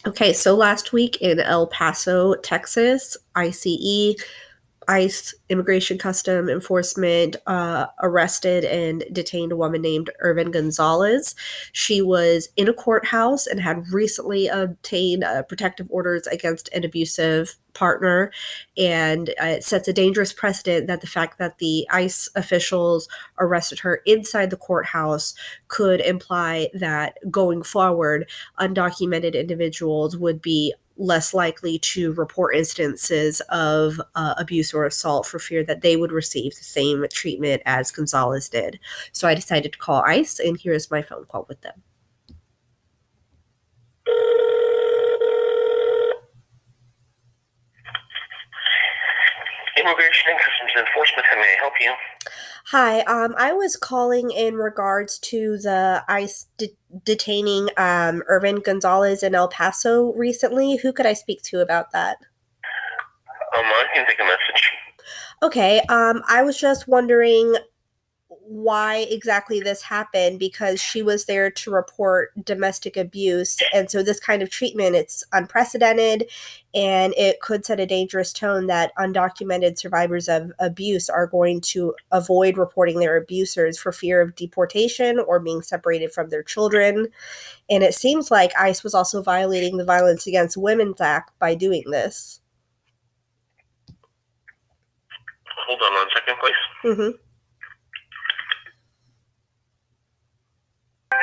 Okay, so last week in El Paso, Texas, ICE, Immigration Custom Enforcement, arrested and detained a woman named Ervin Gonzalez. She was in a courthouse and had recently obtained protective orders against an abusive partner. And it sets a dangerous precedent that the fact that the ICE officials arrested her inside the courthouse could imply that going forward, undocumented individuals would be less likely to report instances of abuse or assault for fear that they would receive the same treatment as Gonzalez did. So I decided to call ICE, and here is my phone call with them. Immigration and Customs Enforcement, how may I help you? Hi, I was calling in regards to the ICE detaining Ervin Gonzalez in El Paso recently. Who could I speak to about that? I can take a message. Okay, I was just wondering why exactly this happened because she was there to report domestic abuse, and so this kind of treatment, it's unprecedented, and it could set a dangerous tone that undocumented survivors of abuse are going to avoid reporting their abusers for fear of deportation or being separated from their children. And it seems like ICE was also violating the Violence Against Women's Act by doing this. Hold on 1 second, please.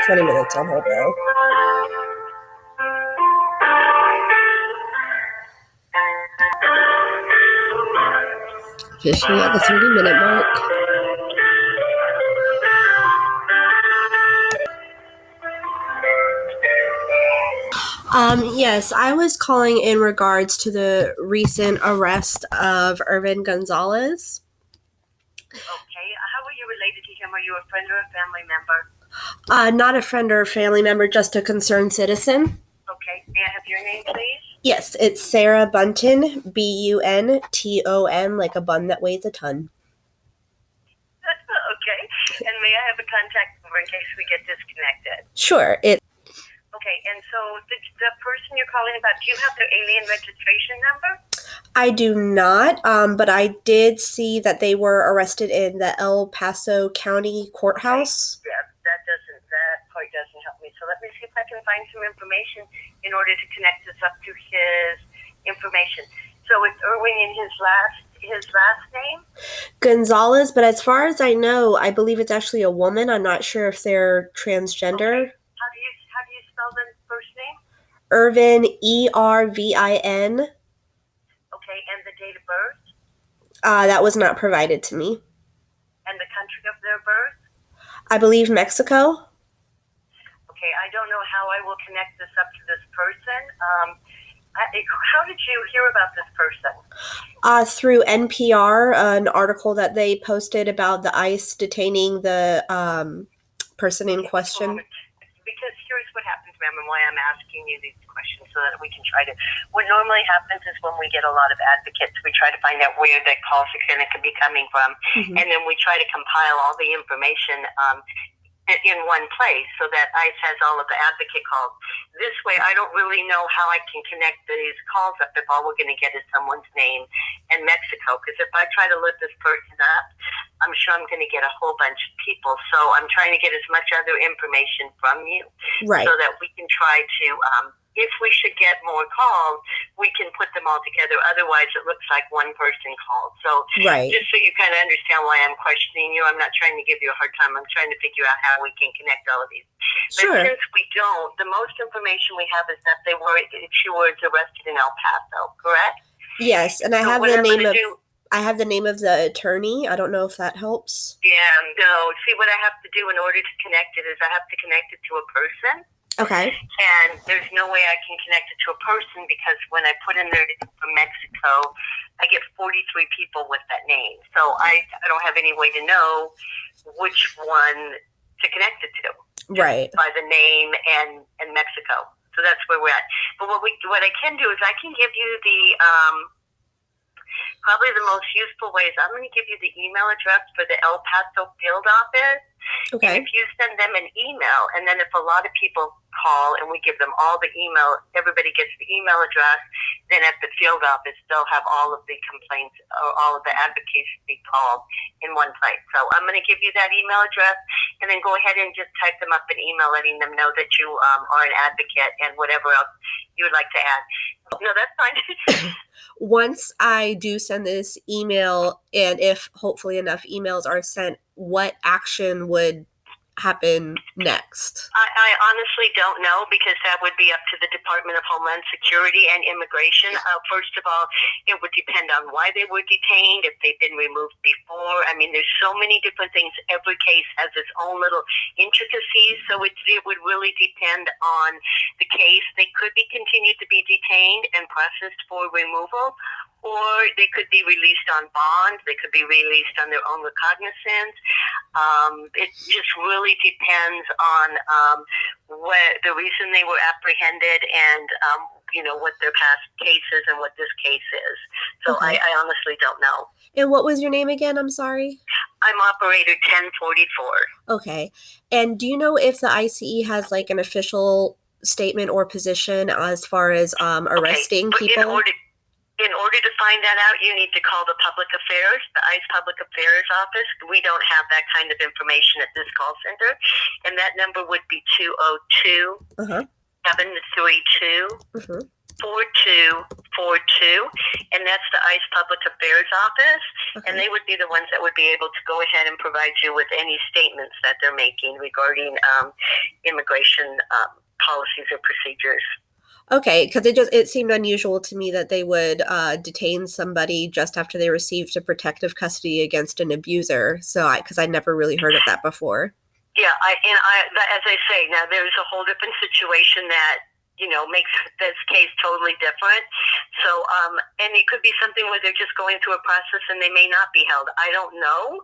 20 minutes on hold now. Officially at the 30-minute mark. Yes, I was calling in regards to the recent arrest of Ervin Gonzalez. Okay, how are you related to him? Are you a friend or a family member? Not a friend or a family member, just a concerned citizen. Okay, may I have your name, please? Yes, it's Sarah Bunton, Bunton, like a bun that weighs a ton. Okay, and may I have a contact number in case we get disconnected? Sure. Okay, and so the person you're calling about, do you have their alien registration number? I do not, but I did see that they were arrested in the El Paso County Courthouse. Okay. Yeah, that part doesn't help me. So let me see if I can find some information in order to connect this up to his information. So it's Erwin in his last name? Gonzalez, but as far as I know, I believe it's actually a woman. I'm not sure if they're transgender. Okay. How do you spell the first name? Ervin, Ervin. Okay, and the date of birth? That was not provided to me. And the country of their birth? I believe Mexico. Okay, I don't know how I will connect this up to this person. How did you hear about this person? Through NPR, an article that they posted about the ICE detaining the person in question. Because here's what happens, ma'am, and why I'm asking you these questions so that we can try to. What normally happens is when we get a lot of advocates, we try to find out where the calls are going to be coming from, and then we try to compile all the information in one place so that ICE has all of the advocate calls. This way, I don't really know how I can connect these calls up if all we're going to get is someone's name and Mexico. Because if I try to lift this person up, I'm sure I'm going to get a whole bunch of people. So I'm trying to get as much other information from you, right, so that we can try to, if we should get more calls, we can put them all together. Otherwise, it looks like one person called. So right, just so you kind of understand why I'm questioning you, I'm not trying to give you a hard time. I'm trying to figure out how we can connect all of these. Sure. But since we don't, the most information we have is that she was arrested in El Paso, correct? Yes, and I have the name of the attorney. I don't know if that helps. Yeah, no. See, what I have to do in order to connect it is I have to connect it to a person. Okay. And there's no way I can connect it to a person because when I put in there from Mexico, I get 43 people with that name. So I don't have any way to know which one to connect it to. Right. By the name and Mexico. So that's where we're at. But what I can do is I can give you the probably the most useful way is I'm going to give you the email address for the El Paso field office. Okay. And if you send them an email, and then if a lot of people call and we give them all the email, everybody gets the email address, then at the field office, they'll have all of the complaints or all of the advocates be called in one place. So I'm going to give you that email address, and then go ahead and just type them up an email letting them know that you are an advocate and whatever else you would like to add. No, that's fine. Once I do send this email, and if hopefully enough emails are sent, what action would happen next? I honestly don't know, because that would be up to the Department of Homeland Security and Immigration. First of all, it would depend on why they were detained, if they've been removed before. I mean, there's so many different things. Every case has its own little intricacies, so it would really depend on the case. They could be continued to be detained and processed for removal, or they could be released on bond. They could be released on their own recognizance. It just really depends on what the reason they were apprehended, and what their past case is and what this case is. So Okay. I honestly don't know. And what was your name again? I'm sorry. I'm operator 1044. Okay. And do you know if the ICE has like an official statement or position as far as arresting people? In order to find that out, you need to call the Public Affairs, the ICE Public Affairs Office. We don't have that kind of information at this call center. And that number would be 202 732 4242. And that's the ICE Public Affairs Office. Okay. And they would be the ones that would be able to go ahead and provide you with any statements that they're making regarding immigration policies or procedures. Okay, because it seemed unusual to me that they would detain somebody just after they received a protective custody against an abuser. So, because I never really heard of that before. Yeah, as I say, now there's a whole different situation that makes this case totally different. So, and it could be something where they're just going through a process and they may not be held. I don't know.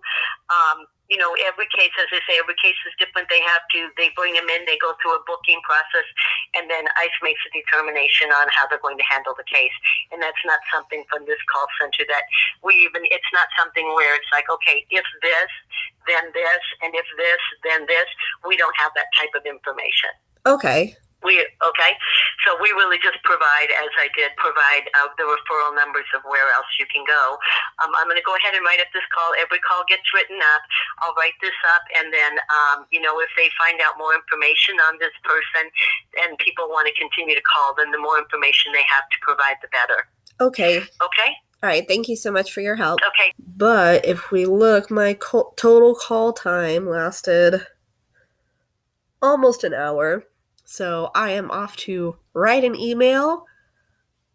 Every case, as I say, every case is different. They bring them in, they go through a booking process, and then ICE makes a determination on how they're going to handle the case. And that's not something from this call center that it's not something where it's like, okay, if this, then this, and if this, then this. We don't have that type of information. Okay. So we really just provide, as I did, the referral numbers of where else you can go. I'm going to go ahead and write up this call. Every call gets written up. I'll write this up, and then, if they find out more information on this person and people want to continue to call, then the more information they have to provide, the better. Okay. Okay? All right. Thank you so much for your help. Okay. But if we look, my total call time lasted almost an hour. So I am off to write an email,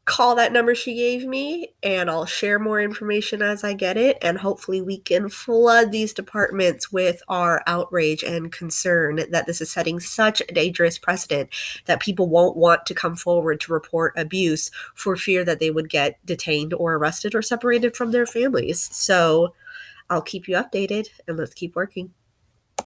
call that number she gave me, and I'll share more information as I get it. And hopefully we can flood these departments with our outrage and concern that this is setting such a dangerous precedent that people won't want to come forward to report abuse for fear that they would get detained or arrested or separated from their families. So I'll keep you updated, and let's keep working.